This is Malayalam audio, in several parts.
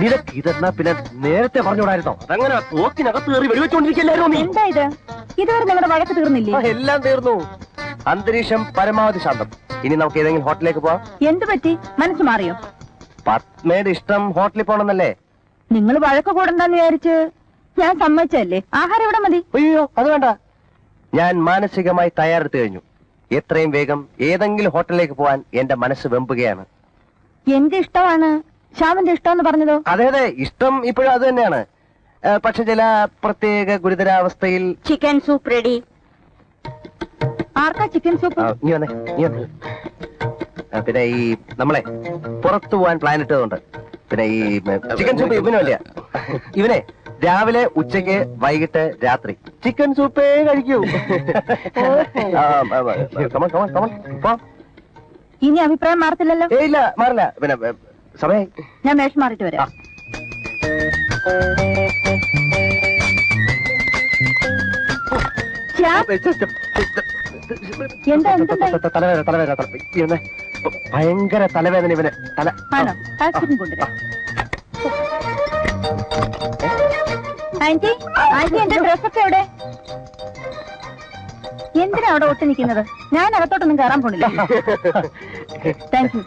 നിനക്ക് ഇതെന്നാ പിന്നെ നേരത്തെ പറഞ്ഞോടായിരുന്നോ? അതങ്ങനെ തോക്കിനകത്ത് കയറി വെടിവെച്ചോണ്ടിരിക്കല്ലായിരുന്നോ നീ? എന്താ ഇത്? ഇതുവരെ നിങ്ങളുടെ വഴക്ക് തീർന്നില്ലേ? എല്ലാം തീർന്നു. അന്തരീക്ഷം പരമാവധി ശാന്തം. ഇനി നമുക്ക് ഏതെങ്കിലും ഹോട്ടലിലേക്ക് പോവാം. എന്തു പറ്റി? മനസ്സ് മാറിയോ? പത്മയുടെ ഇഷ്ടം ഹോട്ടലിൽ പോണെന്നല്ലേ? നിങ്ങൾ വഴക്ക് കൂടണ്ടെന്ന് വിചാരിച്ച് ഞാൻ സമ്മതിച്ചല്ലേ. ആഹാരം ഇവിടെ മതി. അയ്യോ അത് വേണ്ട, ഞാൻ മാനസികമായി തയ്യാറെടുത്തു കഴിഞ്ഞു. എത്രയും വേഗം ഏതെങ്കിലും ഹോട്ടലിലേക്ക് പോവാൻ എന്റെ മനസ്സ് വെമ്പുകയാണ്. എന്റെ ഇഷ്ടമാണ് ശ്യാമിന്റെ ഇഷ്ടമെന്ന് പറഞ്ഞതോ? അതെ അതെ, ഇഷ്ടം ഇപ്പോഴും അത് തന്നെയാണ്. പക്ഷെ ചില പ്രത്യേക ഗുരുതരാവസ്ഥയിൽ. Chicken soup ready. ആർക്കാ ചിക്കൻ സൂപ്പ്? നീ വന്നേ, നീ വന്നേ. പിന്നെ ഈ നമ്മളെ പുറത്തു പോവാൻ പ്ലാൻ ഇട്ടതുകൊണ്ട് പിന്നെ ഈ ചിക്കൻ സൂപ്പ് ഇവനുമല്ല. ഇവനെ രാവിലെ ഉച്ചയ്ക്ക് വൈകിട്ട് രാത്രി ചിക്കൻ സൂപ്പേ കഴിക്കൂ. ഇനി അഭിപ്രായം മാറത്തില്ലല്ലോ? ഇല്ല, മാറില്ല. പിന്നെ സമയം ഞാൻ വേഷം മാറിയിട്ട് വരാം. ഭയങ്കര തലവേദന ഇവന്. ആണോ? ആശുപത്രി കൊണ്ടുവരാം. ആന്റി, ആന്റി എന്റെ ഡ്രസ്സൊക്കെ എവിടെ? എന്തിനാ അവിടെ ഒട്ടി നിൽക്കുന്നത്? ഞാൻ അകത്തോട്ടൊന്നും കയറാൻ പോണില്ല. Thank you.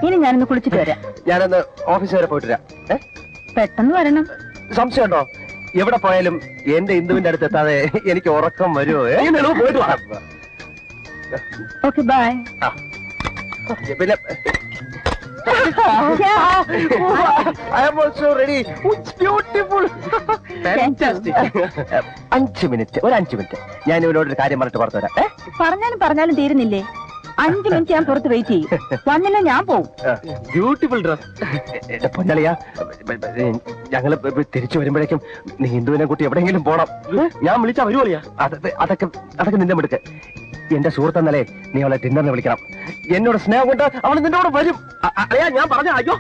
ഇനി ഞാനൊന്ന് കുളിച്ചിട്ട് വരാം. ഞാനൊന്ന് ഓഫീസ് വരെ പോയിട്ട് വരാം. പെട്ടെന്ന് വരണം. സംശയമുണ്ടോ? എവിടെ പോയാലും എന്റെ ഇന്ദുവിന്റെ അടുത്ത് എത്താതെ എനിക്ക് ഉറക്കം വരുമോ? പോയിട്ട് വാ. Okay, bye. പിന്നെ I am also ready. It's beautiful. Fantastic. 5 minute, ഒരു 5 മിനിറ്റ്. ഞാൻ ഇവരോടൊരു കാര്യം പറഞ്ഞിട്ട് പുറത്തു വരാം. പറഞ്ഞാലും തീരുന്നില്ലേ? 5 മിനിറ്റ് ഞാൻ പുറത്ത് വെയിറ്റ് ചെയ്യും. വന്നില്ല ഞാൻ പോവും. Beautiful dress. പൊന്നളിയാ, ഞങ്ങള് തിരിച്ചു വരുമ്പോഴേക്കും നീ ഹിന്ദുവിനെ കൂട്ടി എവിടെയെങ്കിലും പോണം. ഞാൻ വിളിച്ചാ വരുവളിയാ. അതൊക്കെ നിന്റെ മിടുക്ക്. എന്റെ സുഹൃത്തെന്നല്ലേ നീ അവളെ ഡിന്നറിന് വിളിക്കണം. എന്നോട് സ്നേഹം കൊണ്ട് അവൾ നിന്റെ കൂടെ വരും. അറിയാ, ഞാൻ പറഞ്ഞ. അയ്യോ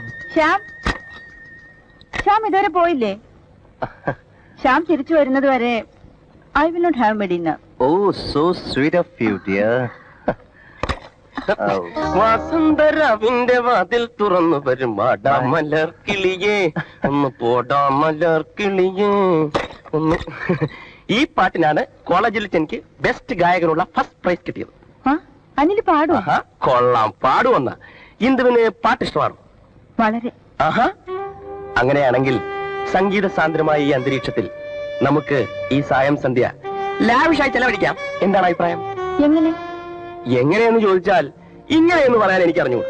ശ്യാം ഇതുവരെ പോയില്ലേ? ശ്യാം തിരിച്ചു വരുന്നത് വരെ I will not have my dinner. Oh, so sweet of you dear. വസന്തരാവിന്റെ വാതിൽ തുറന്നു വരും മലർ കിളിയേ, ഒന്ന് പോടാ മലർ കിളിയേ ഒന്ന്. ഈ പാട്ടിനാണ് കോളേജിൽ എനിക്ക് ബെസ്റ്റ് ഗായകനുള്ള ഫസ്റ്റ് പ്രൈസ് കിട്ടിയത്. അനിൽ പാടും? കൊള്ളാം, പാടുവന്ന. ഇന്ദുവിന് പാട്ട് ഇഷ്ടമാണ് വളരെ. അങ്ങനെയാണെങ്കിൽ സംഗീത സാന്ദ്രമായ ഈ അന്തരീക്ഷത്തിൽ നമുക്ക് ഈ സായം സന്ധ്യ ലാവിഷായി ചെലവഴിക്കാം. എന്താണ് അഭിപ്രായം? എങ്ങനെയെന്ന് ചോദിച്ചാൽ ഇങ്ങനെയെന്ന് പറയാൻ എനിക്ക് അറിഞ്ഞു.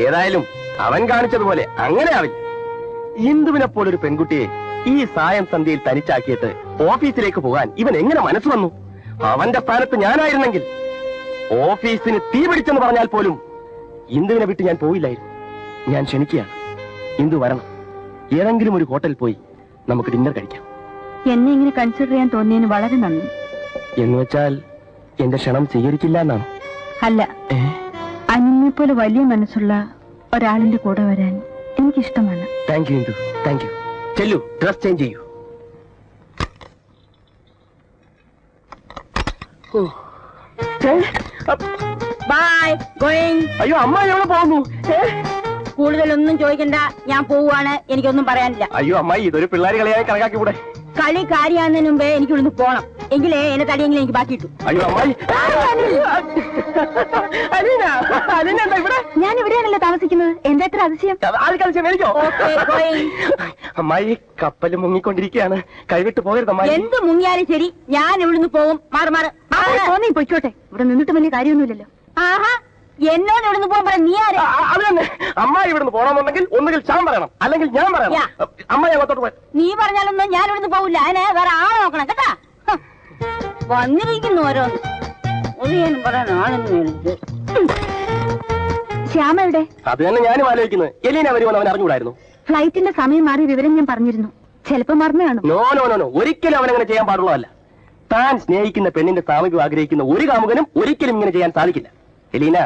ഏതായാലും അവൻ കാണിച്ചതുപോലെ അങ്ങനെ ആവില്ല. ഇന്ദുവിനെ പോലൊരു പെൺകുട്ടിയെ ഈ സായം സന്ധ്യയിൽ തനിച്ചാക്കിയിട്ട് ഓഫീസിലേക്ക് പോകാൻ ഇവൻ എങ്ങനെ മനസ്സ് വന്നു? അവന്റെ സ്ഥാനത്ത് ഞാനായിരുന്നെങ്കിൽ ഓഫീസിന് തീ പിടിച്ചെന്ന് പറഞ്ഞാൽ പോലും ഇന്ദുവിനെ വിട്ട് ഞാൻ പോയില്ലായിരുന്നു. ഞാൻ ക്ഷണിക്കുകയാണ്. ഇന്ദു വരണം. ഏതെങ്കിലും ഒരു ഹോട്ടലിൽ പോയി നമുക്ക് ഡിന്നർ കഴിക്കാം. എന്നെ ഇങ്ങനെ കൺസിഡർ ചെയ്യാൻ തോന്നിയതിന് വളരെ നന്ദി. എന്ന് വെച്ചാൽ എന്റെ ക്ഷണം സ്വീകരിക്കില്ല എന്നാണ്? അല്ല, അനിലിനെ പോലെ വലിയ മനസ്സുള്ള ഒരാളിന്റെ കൂടെ വരാൻ എനിക്കിഷ്ടമാണ്. Thank you Indu, thank you. ചെല്ലു, ഡ്രസ് ചേഞ്ച് ചെയ്യൂ. Bye, going. അയ്യോ, അമ്മ എവിടെ പോകുന്നു? കൂടുതലൊന്നും ചോദിക്കണ്ട, ഞാൻ പോവാണ്. എനിക്കൊന്നും പറയാനില്ല. അയ്യോ അമ്മായി, ഇതൊരു പിള്ളേർ കളിയായി കണക്കാക്കി കൂടെ? കളി കാര്യമാകുന്നതിന് മുമ്പേ എനിക്ക് ഇവിടുന്ന് പോണം. എങ്കിലേ എന്നെ തടിയെങ്കിലും എനിക്ക് ബാക്കി കിട്ടും. അയ്യോ അമ്മായി, ഞാൻ ഇവിടെയാണല്ലോ താമസിക്കുന്നത്. എന്താ ഇത്ര അതിശയം? അമ്മായി, കപ്പല് മുങ്ങിക്കൊണ്ടിരിക്കുകയാണ്. കൈവിട്ട് പോകരുത് അമ്മായി. എന്ത് മുങ്ങിയാലും ശരി, ഞാൻ ഇവിടുന്ന് പോകും. മാറി മാറി തോന്നി പൊയ്ക്കോട്ടെ. ഇവിടെ നിന്നിട്ട് വലിയ കാര്യമൊന്നുമില്ലല്ലോ. ആഹാ, എന്നോട് ഇവിടുന്ന് പോകാൻ പറയാം. നീ ആര്? അത് തന്നെ. അമ്മായി ഇവിടുന്ന് പോകണമെന്നുണ്ടെങ്കിൽ ഒന്നുകിൽ ഞാൻ പറയണം, അല്ലെങ്കിൽ ഞാൻ പറയണം. അമ്മായി അങ്ങോട്ടോട്ട് പോയി. നീ പറഞ്ഞാലൊന്നും ഞാൻ ഇവിടുന്ന് പോകില്ല. അതിനെ വേറെ ആളെ നോക്കണം കേട്ടാ. വന്നിരിക്കുന്നു ഓരോന്ന്. ഒന്നും പറയാൻ ആളൊന്നും. ശ്യാമ എവിടെ? അത് തന്നെ ഞാനും ആലോചിക്കുന്നത്. എലീന വരുമെന്ന് അവൻ അറിഞ്ഞൂടായിരുന്നു. ഫ്ലൈറ്റിന്റെ സമയം മാറി വിവരം ഞാൻ പറഞ്ഞിരുന്നു. ചിലപ്പോ മറന്നു കാണും. നോ നോ നോ നോ, ഒരിക്കലും അവനങ്ങനെ ചെയ്യാൻ പാടുള്ളതല്ല. താൻ സ്നേഹിക്കുന്ന പെണ്ണിന്റെ സാമീപ്യം ആഗ്രഹിക്കുന്ന ഒരു കാമുകനും ഒരിക്കലും ഇങ്ങനെ ചെയ്യാൻ സാധിക്കില്ല. എലീന,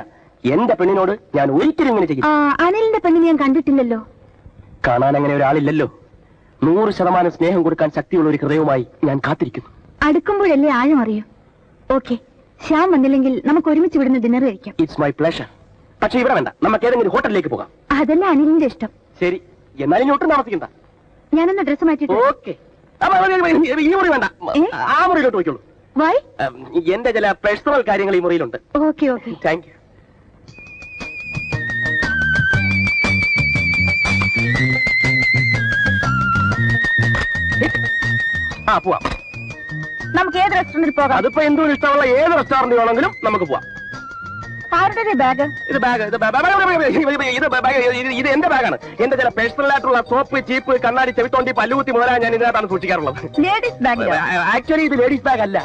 എന്റെ പെണ്ണിനോട് ഞാൻ ഒരിക്കലും ഇങ്ങനെ ചെയ്യും. അനിലിന്റെ പെണ്ണിനെ ഞാൻ കണ്ടിട്ടില്ലല്ലോ. കാണാൻ അങ്ങനെ ഒരാളില്ലല്ലോ. 100% സ്നേഹം കൊടുക്കാൻ ശക്തിയുള്ള ഒരു ഹൃദയവുമായി ഞാൻ കാത്തിരിക്കുന്നു. അടുക്കുമ്പോഴല്ലേ ആഴം അറിയൂ. ഓക്കെ, ശ്യാം വന്നില്ലെങ്കിൽ നമുക്ക് ഒരുമിച്ച് ഇവിടുന്ന് ഡിന്നർ കഴിക്കാം. It's my pleasure. പക്ഷെ ഇവിടെ വേണ്ട, നമുക്ക് ഏതെങ്കിലും ഹോട്ടലിലേക്ക് പോകാം. അതല്ല അനിലിന്റെ ഇഷ്ടം. ശരി, എന്നാലും ഇനി ഒട്ടും താമസിക്കണ്ട. ഞാനൊന്ന് ഡ്രസ് മാറ്റിട്ട്. ഓക്കെ, ഈ മുറി വേണ്ട, ആ മുറിയിലോട്ട് പോയിക്കോളൂ. വൈ? എന്റെ ചില പേഴ്സണൽ കാര്യങ്ങൾ ഈ മുറിയിലുണ്ട്. Okay okay. Thank you. ആ പോവാം. നമുക്ക് ഏത് റെസ്റ്റോറന്റിൽ പോകാം? അതിപ്പോ എന്തും ഇഷ്ടമുള്ള ഏത് റെസ്റ്റോറന്റ് വേണമെങ്കിലും നമുക്ക് പോവാം. ആരുടെ ബാഗ്? ഇത് എന്റെ ബാഗാണ്. എന്റെ ചില പേഴ്സണൽ ആയിട്ടുള്ള സോപ്പ്, ചീപ്പ്, കണ്ണാടി, ചെവിത്തോണ്ടി, പല്ലുകുത്തി മുതലാണ് ഞാൻ ഇതിനകത്താണ് സൂക്ഷിക്കാറുള്ളത്. Ladies bag? ആക്ച്വലി ഇത് ലേഡീസ് ബാഗ് അല്ല,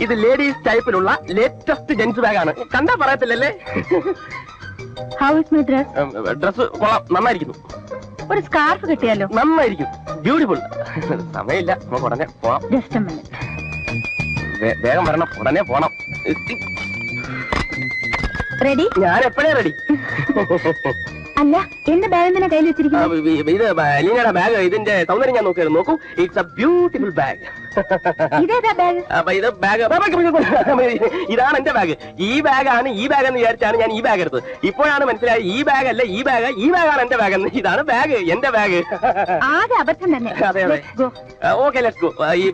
ഇത് ലേഡീസ് ടൈപ്പിലുള്ള ലേറ്റസ്റ്റ് ജെന്റ്സ് ബാഗാണ്. കണ്ടാ പറയത്തില്ലല്ലേ? How is my dress? Dress കൊള്ളാം, നന്നായിരിക്കുന്നു. ഒരു സ്കാർഫ് കിട്ടിയാലോ? നന്നായിരിക്കും, ബ്യൂട്ടിഫുൾ. സമയമില്ല, നമുക്ക് ഉടനെ പോവാം. Just A minute. വേഗം വരണം, ഉടനെ പോണം. റെഡി? ഞാൻ എപ്പോഴേ റെഡി. അല്ല, എന്റെ ബാഗ് എന്തിനാ കയ്യിൽ വെച്ചിരിക്കുന്നത്? ഇത് ലീനയുടെ ബാഗ്. ഇതിന്റെ സൗന്ദര്യം ഞാൻ നോക്കിയായിരുന്നു. നോക്കൂ, ഇറ്റ്സ് എ ബ്യൂട്ടിഫുൾ ബാഗ്. ഇതേതാ ബാഗ്? ഇത് ബാഗ്, ഇതാണ് എന്റെ ബാഗ്. ഈ ബാഗാണ്, ഈ ബാഗ് എന്ന് വിചാരിച്ചാണ് ഞാൻ ഈ ബാഗ് എടുത്തത്. ഇപ്പോഴാണ് മനസ്സിലായി ഈ ബാഗ് അല്ല, ഈ ബാഗാണ് എന്റെ ബാഗ് എന്ന്. ഇതാണ് ബാഗ്, എന്റെ ബാഗ്. ആകെ അബദ്ധം തന്നെ. അതെ അതെ. Okay, let's go. ഈ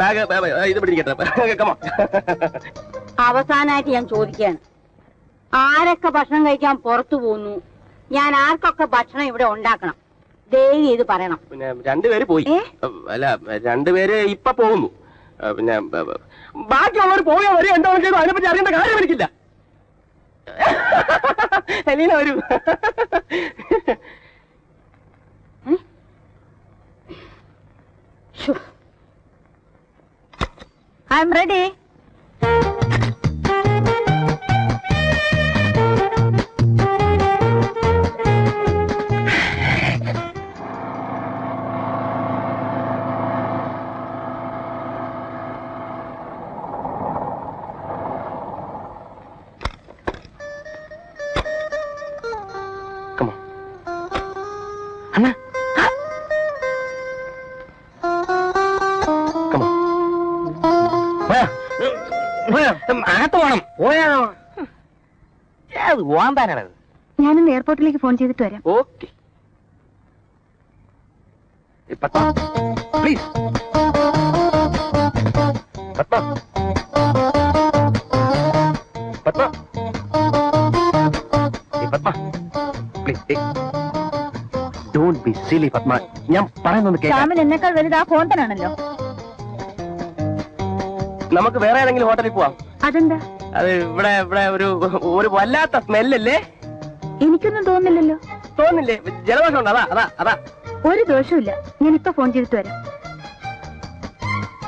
ബാഗ് ഇത് പിടിക്കട്ടെ. കമോൺ. അവസാനായിട്ട് ഞാൻ ചോദിക്കുകയാണ്, ആരൊക്കെ ഭക്ഷണം കഴിക്കാൻ പുറത്തു പോകുന്നു? ഞാൻ ആർക്കൊക്കെ ഭക്ഷണം ഇവിടെ ഉണ്ടാക്കണം? ദയവ് ചെയ്ത് പറയണം. പിന്നെ രണ്ടുപേര് പോയി. അല്ല, രണ്ടുപേര് ഇപ്പൊ പോകുന്നു. പിന്നെ ബാക്കിയുള്ളവർ പോയോ വരെ എന്താ ചെയ്തു അതിനെപ്പറ്റി അറിയേണ്ട കാര്യം എനിക്കില്ല. എലീന വരൂ. I am ready. ഞാനൊന്ന് എയർപോർട്ടിലേക്ക് ഫോൺ ചെയ്തിട്ട് വരാം. Okay, please. Padma, Padma, Padma, please. Don't be സിലി പത്മ. ഞാൻ പറയുന്നത് കേൾക്കാം. ശ്യാമിന് എന്നെക്കാൾ വലുത് ആ ഫോൺ തന്നെയാണല്ലോ. നമുക്ക് വേറെ ഏതെങ്കിലും ഹോട്ടലിൽ പോവാം. അതെന്താ? അത് ഇവിടെ ഇവിടെ ഒരു വല്ലാത്ത സ്മെല്ലല്ലേ? എനിക്കൊന്നും തോന്നില്ലല്ലോ. തോന്നില്ലേ? ജലദോഷം ഉണ്ട്. അതാ. ഒരു ദോഷമില്ല. ഞാൻ ഇപ്പൊ ഫോൺ ചെയ്തിട്ട് വരാം.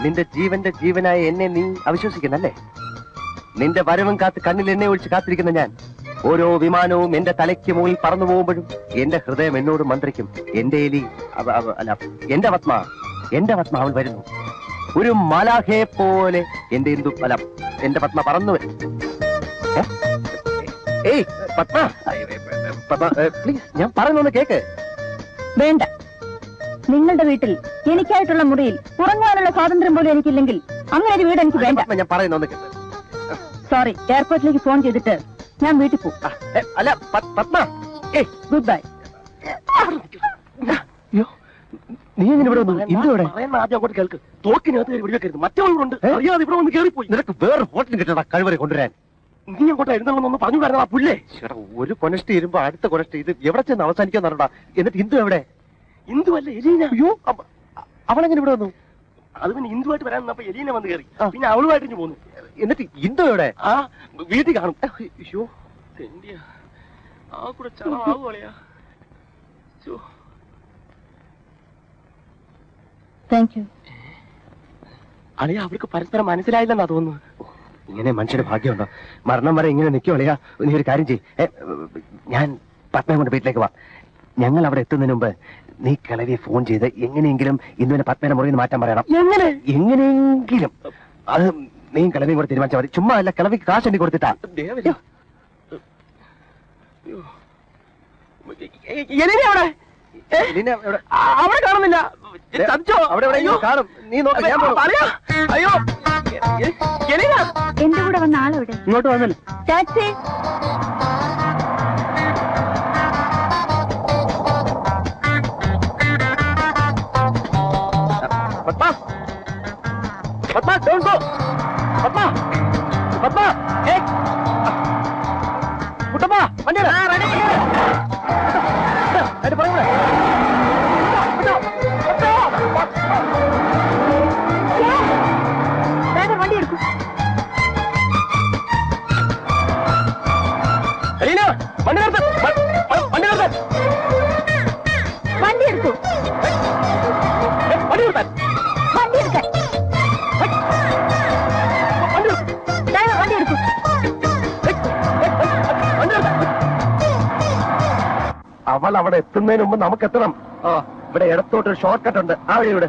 നിന്റെ ജീവന്റെ ജീവനായ എന്നെ നീ അവിശ്വസിക്കുന്നല്ലേ? നിന്റെ വരവും കാത്ത് കണ്ണിൽ എന്നെ ഒഴിച്ച് കാത്തിരിക്കുന്ന ഞാൻ ഓരോ വിമാനവും എന്റെ തലയ്ക്ക് മുകളിൽ പറന്നു പോകുമ്പോഴും എന്റെ ഹൃദയം എന്നോട് മന്ത്രിക്കും. എന്റെ എലി അല്ല, എന്റെ പത്മ അവൾ വരുന്നു. ഒരു മലാഖയെ പോലെ എന്റെ പത്മ പറന്നു വരും. ഏയ് പത്മ, പ്ലീസ്, ഞാൻ പറയുന്നൊന്ന് കേക്ക്. വേണ്ട. നിങ്ങളുടെ വീട്ടിൽ എനിക്കായിട്ടുള്ള മുറിയിൽ ഉറങ്ങാനുള്ള സ്വാതന്ത്ര്യം പോലും എനിക്കില്ലെങ്കിൽ അങ്ങനെ ഒരു വീട് എനിക്ക് വേണ്ട. ഞാൻ പറയുന്നൊന്ന് കേക്ക്. സോറി, എയർപോർട്ടിലേക്ക് ഫോൺ ചെയ്തിട്ട് ഞാൻ വീട്ടിൽ പോകും. അല്ല പത്മ, ഗുഡ് ബൈ. നീ എങ്ങനെ ഇവിടെ വന്നു? ഇന്നോടെ ആദ്യം അങ്ങോട്ട് കേൾക്ക്. തോക്കിനകത്ത് കയറി വെടിവെക്കരുത്. മറ്റവളുണ്ട് അറിയാതെ ഇവിടെ വന്ന് കയറിപ്പോയി. നിനക്ക് വേറെ ഹോട്ടലിൽ കിട്ടണ കഴിവരെ കൊണ്ടുവരാൻ നീ അങ്ങോട്ട് എഴുന്നള്ളൊന്നും പറഞ്ഞു തരണം. ആ പുല്ലേ ഒരു കൊനഷ്ടി ഇരുമ്പോ അടുത്ത കൊനഷ്ടി. ഇത് എവിടെ ചെന്ന് അവസാനിക്കാൻ നടടാ. എന്നിട്ട് ഇന്ദു എവിടെ? ഇന്ദു അല്ല, എലീന. അയ്യോ, അവളെങ്ങനെ ഇവിടെ വന്നു? അത് പിന്നെ ഇന്ദുവായിട്ട് വരാൻ നിന്നപ്പോ എലീന വന്ന് കയറി. പിന്നെ അവളുമായിട്ട് പോന്നു. എന്നിട്ട് ഇന്ദു എവിടെ? ആ വീട്ടിൽ കാണും. അയ്യോ, ആ കൂടെ ചളവാകുവളയാ. Thank you. അളിയ, അവർക്ക് പരസ്പരം മനസ്സിലായില്ലെന്നാ തോന്നുന്നു. ഇങ്ങനെ മനുഷ്യന്റെ ഭാഗ്യമുണ്ടോ? മരണം വരെ ഇങ്ങനെ നിൽക്കും അളിയ. നീ ഒരു കാര്യം ചെയ്യ്, ഞാൻ പത്മയെ കൊണ്ട് വീട്ടിലേക്ക് വാ. ഞങ്ങൾ അവിടെ എത്തുന്നതിന് മുമ്പ് നീ കിളവിയെ ഫോൺ ചെയ്ത് എങ്ങനെയെങ്കിലും ഇന്നുവിനെ പത്മേനെ മുറിയിൽ മാറ്റാൻ പറയണം. എങ്ങനെയെങ്കിലും അത് നീ കിളവിയും കൂടെ തീരുമാനിച്ചാൽ മതി. ചുമ്മാ അല്ല, കിളവിക്ക് കാശ് എണ്ണി കൊടുത്തിട്ടാ. അവിടെ കാണുന്നില്ല. അവിടെ കാണും. നീ നോക്കാം. അയ്യോ, എന്റെ കൂടെ വന്ന ആള് മോളെവിടെ? ഇങ്ങോട്ട് വന്നല്ലോ. Taxi. Padma, Padma, don't go. Padma, Padma, Kuttamma, വണ്ടി എടു. അതിന്റെ പുറകെ വിട്. വേഗം വണ്ടി എടുക്കും. എലീന, വണ്ടി നിർത്ത്. വണ്ടി നിർത്ത്. വണ്ടി എടുത്തു. വണ്ടി നിർത്താൻ. വണ്ടി എടുക്കാൻ. വണ്ടി നിർത്ത്. വേഗം വണ്ടി എടുക്കും. അവൾ അവിടെ എത്തുന്നതിന് മുമ്പ് നമുക്ക് എത്തണം. ഇവിടെ ഇടത്തോട്ട് ഒരു ഷോർട്ട് കട്ട് ഉണ്ട്. ആ വഴി ഇവിടെ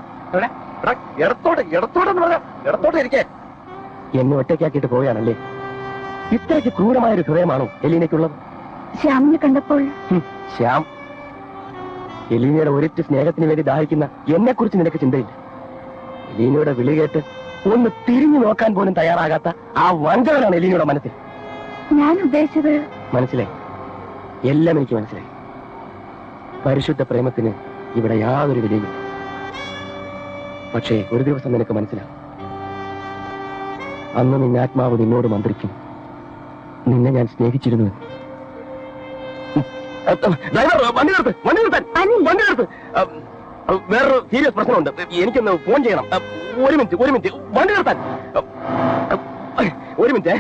ഇടത്തോട്ടെന്ന് പറഞ്ഞ ഇടത്തോട്ട് ഇരിക്കേ. എന്നെ ഒറ്റയ്ക്കാക്കിയിട്ട് പോവുകയാണല്ലേ? ഇത്രയ്ക്ക് ക്രൂരമായൊരു ഹൃദയമാണോ എലീനയ്ക്കുള്ളത്? ശ്യാമിനെ കണ്ടപ്പോൾ ശ്യാം, എലീനയുടെ ഒരിറ്റ് സ്നേഹത്തിന് വേണ്ടി ദാഹിക്കുന്ന എന്നെ കുറിച്ച് നിനക്ക് ചിന്തയില്ല. എലീനയുടെ വിളി കേട്ട് ഒന്ന് തിരിഞ്ഞു നോക്കാൻ പോലും തയ്യാറാകാത്ത ആ വഞ്ചകനാണ് എലീനയുടെ മനസ്സിൽ. ഞാൻ ഉദ്ദേശിച്ചത്. മനസ്സിലായി, എല്ലാം എനിക്ക് മനസ്സിലായി. പരിശുദ്ധ പ്രേമത്തിന് ഇവിടെ യാതൊരു വിലയില്ല. പക്ഷേ ഒരു ദിവസം നിനക്ക് മനസ്സിലാവും. അന്ന് നിന്റെ ആത്മാവ് നിന്നോട് മന്ത്രിക്കും, നിന്നെ ഞാൻ സ്നേഹിച്ചിരുന്നു. വേറൊരു സീരിയസ് പ്രശ്നമുണ്ട്. എനിക്കൊന്ന് ഫോൺ ചെയ്യണം. ഒരു മിനിറ്റ് വണ്ടി നിർത്താൻ. ഒരു മിനിറ്റ്.